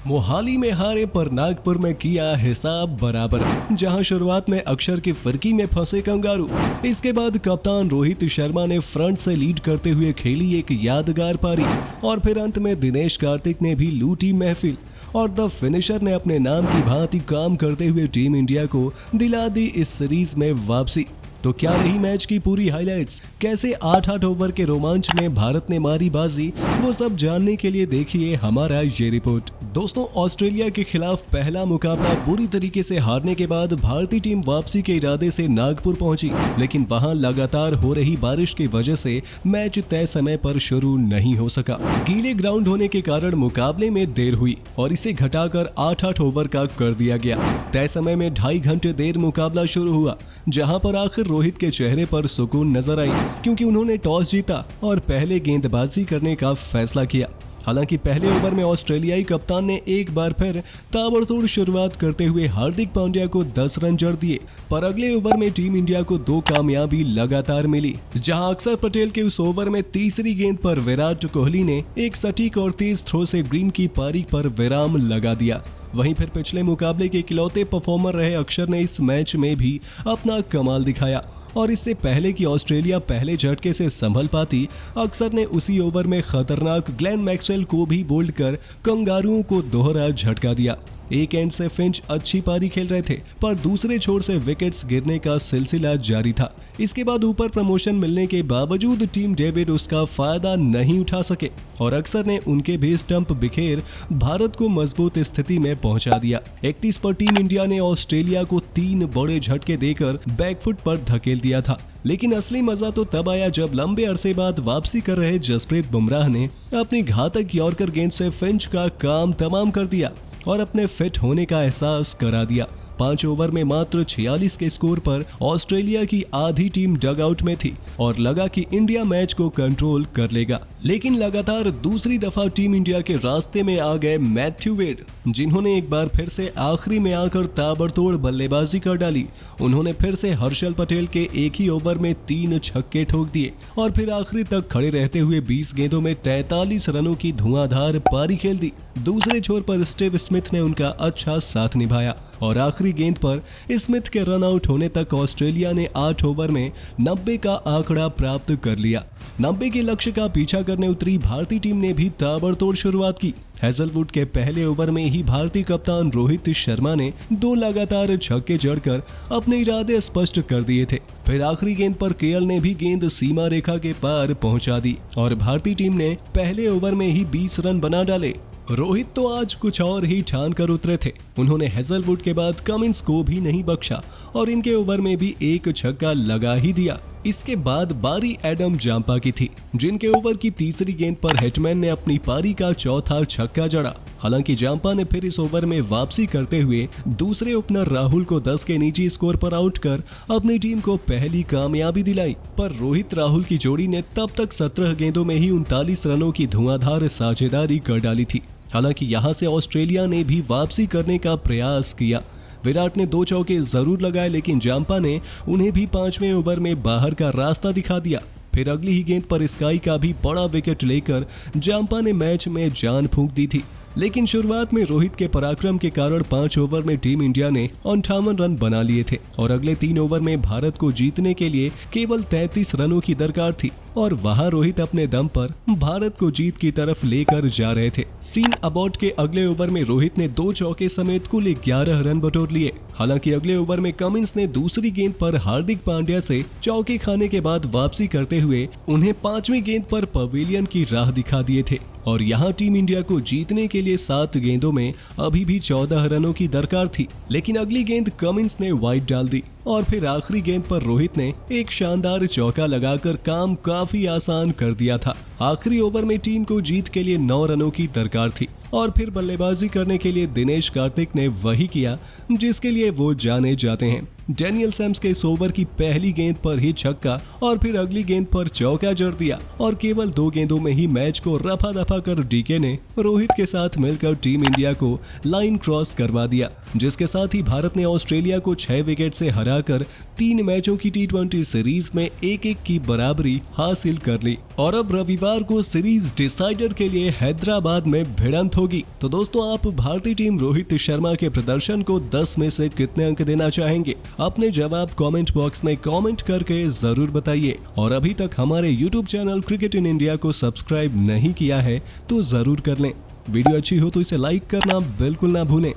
मोहाली में हारे पर नागपुर में किया हिसाब बराबर। जहां शुरुआत में अक्षर की फिरकी में फंसे कंगारू, इसके बाद कप्तान रोहित शर्मा ने फ्रंट से लीड करते हुए खेली एक यादगार पारी और फिर अंत में दिनेश कार्तिक ने भी लूटी महफिल और द फिनिशर ने अपने नाम की भांति काम करते हुए टीम इंडिया को दिला दी इस सीरीज में वापसी। तो क्या रही मैच की पूरी हाइलाइट्स, कैसे 8-8 ओवर के रोमांच में भारत ने मारी बाजी, वो सब जानने के लिए देखिए हमारा ये रिपोर्ट। दोस्तों, ऑस्ट्रेलिया के खिलाफ पहला मुकाबला बुरी तरीके से हारने के बाद भारतीय टीम वापसी के इरादे से नागपुर पहुंची, लेकिन वहां लगातार हो रही बारिश की वजह से मैच तय समय पर शुरू नहीं हो सका। गीले ग्राउंड होने के कारण मुकाबले में देर हुई और इसे घटाकर 8-8 ओवर का कर दिया गया। तय समय में 2.5 घंटे देर मुकाबला शुरू हुआ, जहां पर आखिर रोहित के चेहरे पर सुकून नजर आई क्योंकि उन्होंने टॉस जीता और पहले गेंदबाजी करने का फैसला किया। हालांकि पहले ओवर में ऑस्ट्रेलियाई कप्तान ने एक बार फिर ताबड़तोड़ शुरुआत करते हुए हार्दिक पांड्या को 10 रन जड़ दिए, पर अगले ओवर में टीम इंडिया को 2 कामयाबी लगातार मिली, जहां अक्षर पटेल के उस ओवर में तीसरी गेंद पर विराट कोहली ने एक सटीक और तेज थ्रो से ग्रीन की पारी पर विराम लगा दिया। वहीं फिर पिछले मुकाबले के इकलौते परफॉर्मर रहे अक्षर ने इस मैच में भी अपना कमाल दिखाया और इससे पहले कि ऑस्ट्रेलिया पहले झटके से संभल पाती, अक्षर ने उसी ओवर में खतरनाक ग्लेन मैक्सवेल को भी बोल्ड कर कंगारुओं को दोहरा झटका दिया। एक एंड से फिंच अच्छी पारी खेल रहे थे, पर दूसरे छोर से विकेट्स गिरने का सिलसिला जारी था। इसके बाद ऊपर प्रमोशन मिलने के बावजूद टीम डेविड उसका फायदा नहीं उठा सके और अक्षर ने उनके भी स्टंप बिखेर भारत को मजबूत स्थिति में पहुंचा दिया। 31 पर टीम इंडिया ने ऑस्ट्रेलिया को 3 बड़े झटके देकर बैकफुट पर धकेल दिया था, लेकिन असली मजा तो तब आया जब लंबे अरसे बाद वापसी कर रहे जसप्रीत बुमराह ने अपनी घातक यॉर्कर गेंद से फिंच का काम तमाम कर दिया और अपने फिट होने का एहसास करा दिया। 5 ओवर में मात्र 46 के स्कोर पर ऑस्ट्रेलिया की आधी टीम डगआउट में थी और लगा कि इंडिया मैच को कंट्रोल कर लेगा, लेकिन लगातार दूसरी दफा टीम इंडिया के रास्ते में आ गए मैथ्यू वेड, जिन्होंने एक बार फिर से आखिरी में आकर ताबड़तोड़ बल्लेबाजी कर डाली। उन्होंने फिर से हर्षल पटेल के एक ही ओवर में 3 छक्के ठोक दिए और फिर आखिरी तक खड़े रहते हुए 20 गेंदों में 43 रनों की धुआंधार पारी खेल दी। दूसरे छोर पर स्टीव स्मिथ ने उनका अच्छा साथ निभाया और आखिरी गेंद पर स्मिथ के रन आउट होने तक ऑस्ट्रेलिया ने 8 ओवर में 90 का आंकड़ा प्राप्त कर लिया। 90 के लक्ष्य का पीछा करने उतरी भारतीय टीम ने भी ताबड़तोड़ शुरुआत की। हेजलवुड के पहले ओवर में ही भारतीय कप्तान रोहित शर्मा ने 2 लगातार छक्के जड़कर अपने इरादे स्पष्ट कर दिए थे। फिर आखिरी गेंद पर केएल ने भी गेंद सीमा रेखा के पार पहुंचा दी और भारतीय टीम ने पहले ओवर में ही 20 रन बना डाले। रोहित तो आज कुछ और ही ठान कर उतरे थे। उन्होंने हेजलवुड के बाद कमिंस को भी नहीं बख्शा और इनके ओवर में भी एक छक्का लगा ही दिया। इसके बाद बारी एडम जांपा की थी, जिनके ओवर की तीसरी गेंद पर हिटमैन ने अपनी पारी का चौथा छक्का जड़ा। हालांकि जांपा ने फिर इस ओवर में वापसी करते हुए दूसरे ओपनर राहुल को 10 के नीचे स्कोर पर आउट कर अपनी टीम को पहली कामयाबी दिलाई, पर रोहित राहुल की जोड़ी ने तब तक 17 गेंदों में ही 39 रनों की धुआंधार साझेदारी कर डाली थी। हालांकि यहां से ऑस्ट्रेलिया ने भी वापसी करने का प्रयास किया। विराट ने 2 चौके जरूर लगाए, लेकिन जांपा ने उन्हें भी 5वें ओवर में बाहर का रास्ता दिखा दिया। फिर अगली ही गेंद पर स्काई का भी बड़ा विकेट लेकर जांपा ने मैच में जान फूंक दी थी, लेकिन शुरुआत में रोहित के पराक्रम के कारण 5 ओवर में टीम इंडिया ने 58 रन बना लिए थे और अगले 3 ओवर में भारत को जीतने के लिए केवल 33 रनों की दरकार थी और वहां रोहित अपने दम पर भारत को जीत की तरफ लेकर जा रहे थे। सीन अबाउट के अगले ओवर में रोहित ने 2 चौके समेत कुल 11 रन बटोर लिए। हालांकि अगले ओवर में कमिंस ने दूसरी गेंद पर हार्दिक पांड्या से चौके खाने के बाद वापसी करते हुए उन्हें 5वीं गेंद पर पवेलियन की राह दिखा दिए थे और यहां टीम इंडिया को जीतने के लिए 7 गेंदों में अभी भी 14 रनों की दरकार थी, लेकिन अगली गेंद कमिंस ने वाइड डाल दी और फिर आखिरी गेंद पर रोहित ने एक शानदार चौका लगाकर काम काफी आसान कर दिया था। आखिरी ओवर में टीम को जीत के लिए 9 रनों की दरकार थी और फिर बल्लेबाजी करने के लिए दिनेश कार्तिक ने वही किया जिसके लिए वो जाने जाते हैं। डेनियल सैम्स के ओवर की पहली गेंद पर ही छक्का और फिर अगली गेंद पर चौका जड़ दिया और केवल 2 गेंदों में ही मैच को रफा दफा कर डीके ने रोहित के साथ मिलकर टीम इंडिया को लाइन क्रॉस करवा दिया, जिसके साथ ही भारत ने ऑस्ट्रेलिया को 6 विकेट से हराकर 3 मैचों की टी20 सीरीज में 1-1 की बराबरी हासिल कर ली और अब रविवार को सीरीज डिसाइडर के लिए हैदराबाद में भिड़ंत होगी। तो दोस्तों, आप भारतीय टीम रोहित शर्मा के प्रदर्शन को 10 में से कितने अंक देना चाहेंगे? अपने जवाब कमेंट बॉक्स में कमेंट करके जरूर बताइए और अभी तक हमारे YouTube channel cricket in India को सब्सक्राइब नहीं किया है तो जरूर कर लें। वीडियो अच्छी हो तो इसे लाइक करना बिल्कुल ना भूलें।